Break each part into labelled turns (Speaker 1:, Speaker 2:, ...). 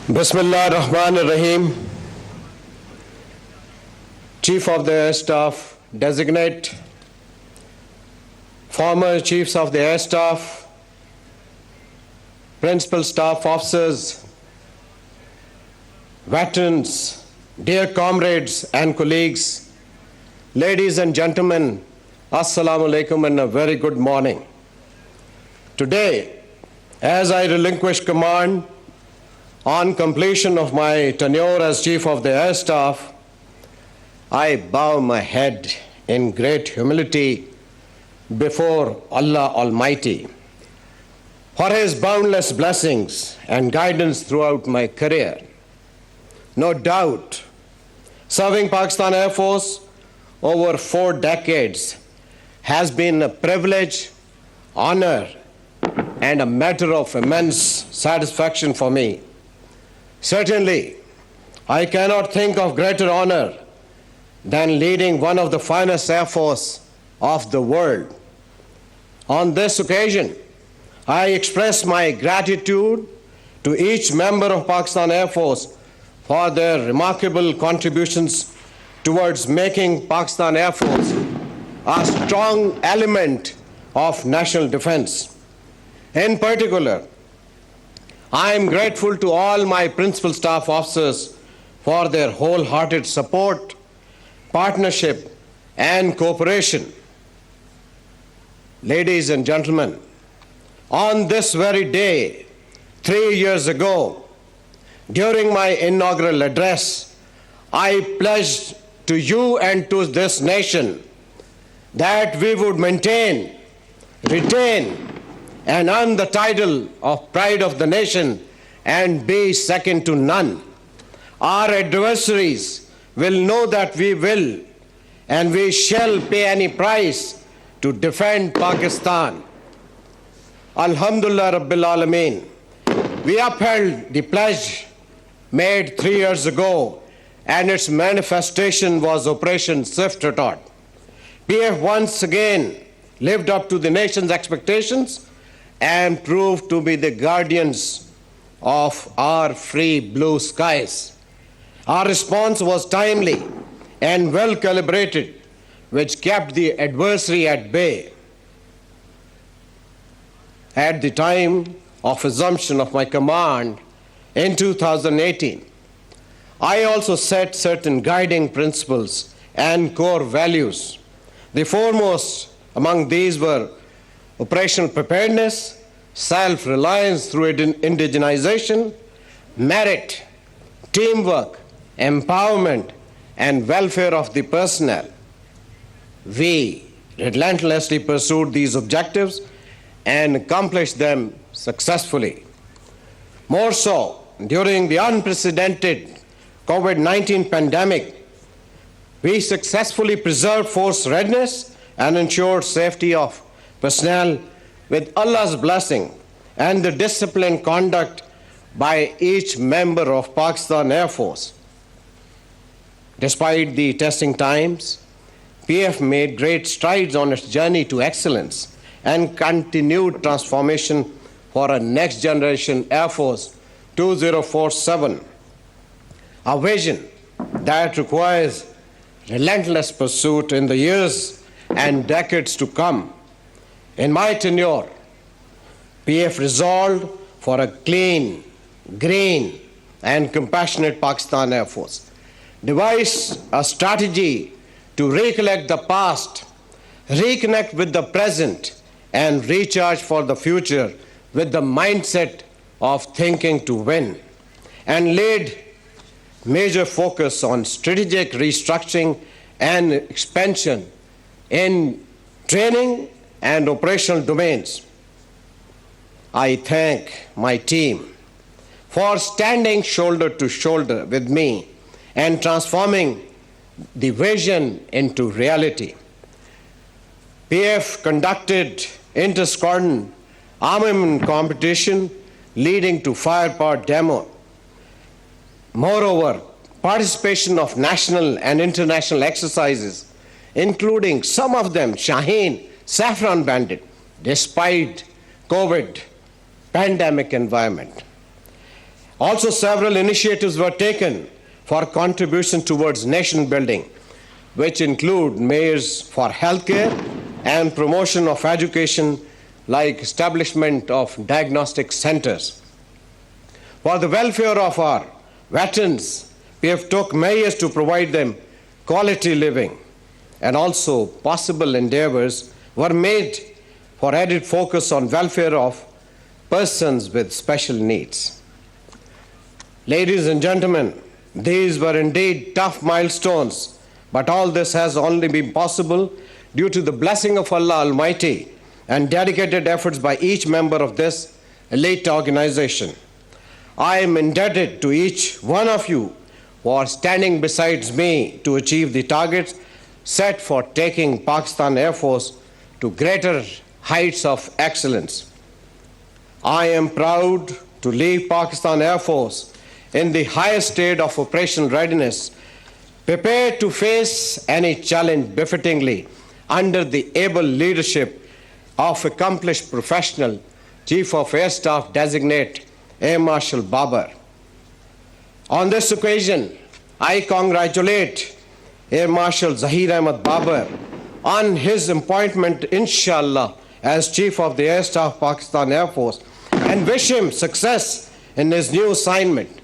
Speaker 1: Bismillah ar-Rahman ar-Rahim. Chief of the Air Staff designate, former Chiefs of the Air Staff, Principal Staff Officers, veterans, dear comrades and colleagues, ladies and gentlemen, Assalamu alaikum and a very good morning. Today, as I relinquish command on completion of my tenure as Chief of the Air Staff, I bow my head in great humility before Allah Almighty for His boundless blessings and guidance throughout my career. No doubt, serving Pakistan Air Force over 4 decades has been a privilege, honor, and a matter of immense satisfaction for me. Certainly, I cannot think of greater honor than leading one of the finest air force of the world. On this occasion, I express my gratitude to each member of Pakistan Air Force for their remarkable contributions towards making Pakistan Air Force a strong element of national defense. In particular, I am grateful to all my principal staff officers for their wholehearted support, partnership, and cooperation. Ladies and gentlemen, on this very day, 3 years ago, during my inaugural address, I pledged to you and to this nation that we would maintain, retain, and earn the title of pride of the nation and be second to none. Our adversaries will know that we will and we shall pay any price to defend Pakistan. Alhamdulillah Rabbil Alameen. We upheld the pledge made 3 years ago, and its manifestation was Operation Swift Retort. PF once again lived up to the nation's expectations and proved to be the guardians of our free blue skies. Our response was timely and well calibrated, which kept the adversary at bay. At the time of assumption of my command in 2018, I also set certain guiding principles and core values. The foremost among these were operational preparedness, self-reliance through indigenization, merit, teamwork, empowerment, and welfare of the personnel. We relentlessly pursued these objectives and accomplished them successfully. More so, during the unprecedented COVID-19 pandemic, we successfully preserved force readiness and ensured safety of personnel with Allah's blessing and the disciplined conduct by each member of Pakistan Air Force. Despite the testing times, PF made great strides on its journey to excellence and continued transformation for a next generation Air Force 2047, a vision that requires relentless pursuit in the years and decades to come. In my tenure, PF resolved for a clean, green, and compassionate Pakistan Air Force, devised a strategy to recollect the past, reconnect with the present, and recharge for the future with the mindset of thinking to win, and laid major focus on strategic restructuring and expansion in training and operational domains. I thank my team for standing shoulder to shoulder with me and transforming the vision into reality. PF conducted inter-squadron armament competition leading to firepower demo. Moreover, participation of national and international exercises, including some of them Shaheen, Saffron Bandit, despite COVID pandemic environment. Also, several initiatives were taken for contribution towards nation building, which include measures for healthcare and promotion of education, like establishment of diagnostic centers. For the welfare of our veterans, we have took measures to provide them quality living, and also possible endeavors were made for added focus on welfare of persons with special needs. Ladies and gentlemen, these were indeed tough milestones, but all this has only been possible due to the blessing of Allah Almighty and dedicated efforts by each member of this elite organization. I am indebted to each one of you for standing beside me to achieve the targets set for taking Pakistan Air Force to greater heights of excellence. I am proud to lead Pakistan Air Force in the highest state of operational readiness, prepared to face any challenge befittingly under the able leadership of accomplished professional Chief of Air Staff Designate Air Marshal Babar. On this occasion, I congratulate Air Marshal Zahir Ahmad Babar on his appointment, inshallah, as Chief of the Air Staff Pakistan Air Force, and wish him success in his new assignment.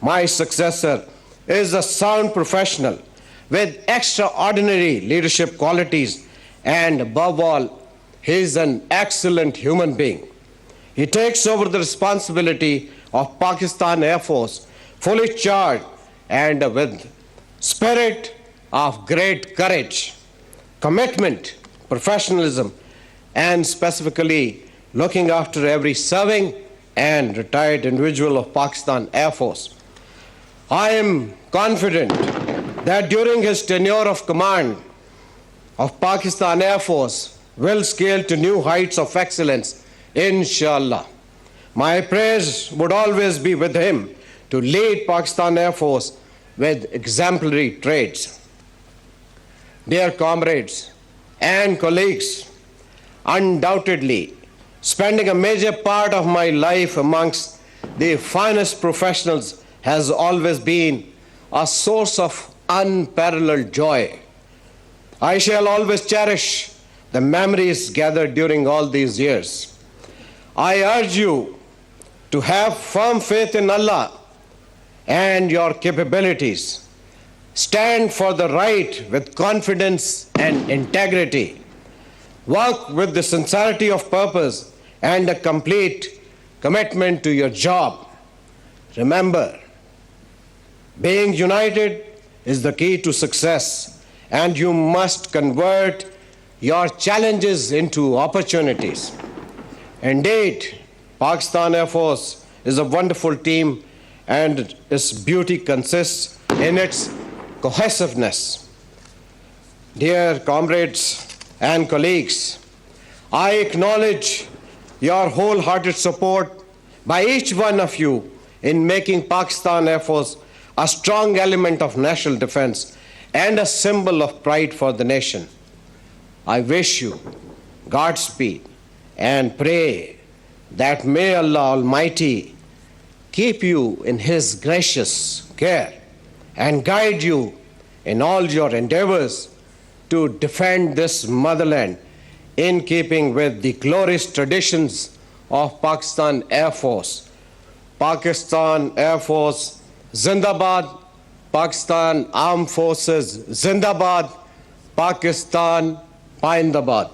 Speaker 1: My successor is a sound professional with extraordinary leadership qualities, and above all, he is an excellent human being. He takes over the responsibility of Pakistan Air Force fully charged and with spirit of great courage, commitment, professionalism, and specifically looking after every serving and retired individual of Pakistan Air Force. I am confident that during his tenure of command of Pakistan Air Force will scale to new heights of excellence, inshallah. My praise would always be with him to lead Pakistan Air Force with exemplary traits. Dear comrades and colleagues, undoubtedly, spending a major part of my life amongst the finest professionals has always been a source of unparalleled joy. I shall always cherish the memories gathered during all these years. I urge you to have firm faith in Allah and your capabilities. Stand for the right with confidence and integrity. Work with the sincerity of purpose and a complete commitment to your job. Remember, being united is the key to success, and you must convert your challenges into opportunities. Indeed, Pakistan Air Force is a wonderful team, and its beauty consists in its cohesiveness. Dear comrades and colleagues, I acknowledge your wholehearted support by each one of you in making Pakistan Air Force a strong element of national defense and a symbol of pride for the nation. I wish you Godspeed and pray that may Allah Almighty keep you in His gracious care and guide you in all your endeavors to defend this motherland in keeping with the glorious traditions of Pakistan Air Force. Pakistan Air Force Zindabad, Pakistan Armed Forces Zindabad, Pakistan Pindabad.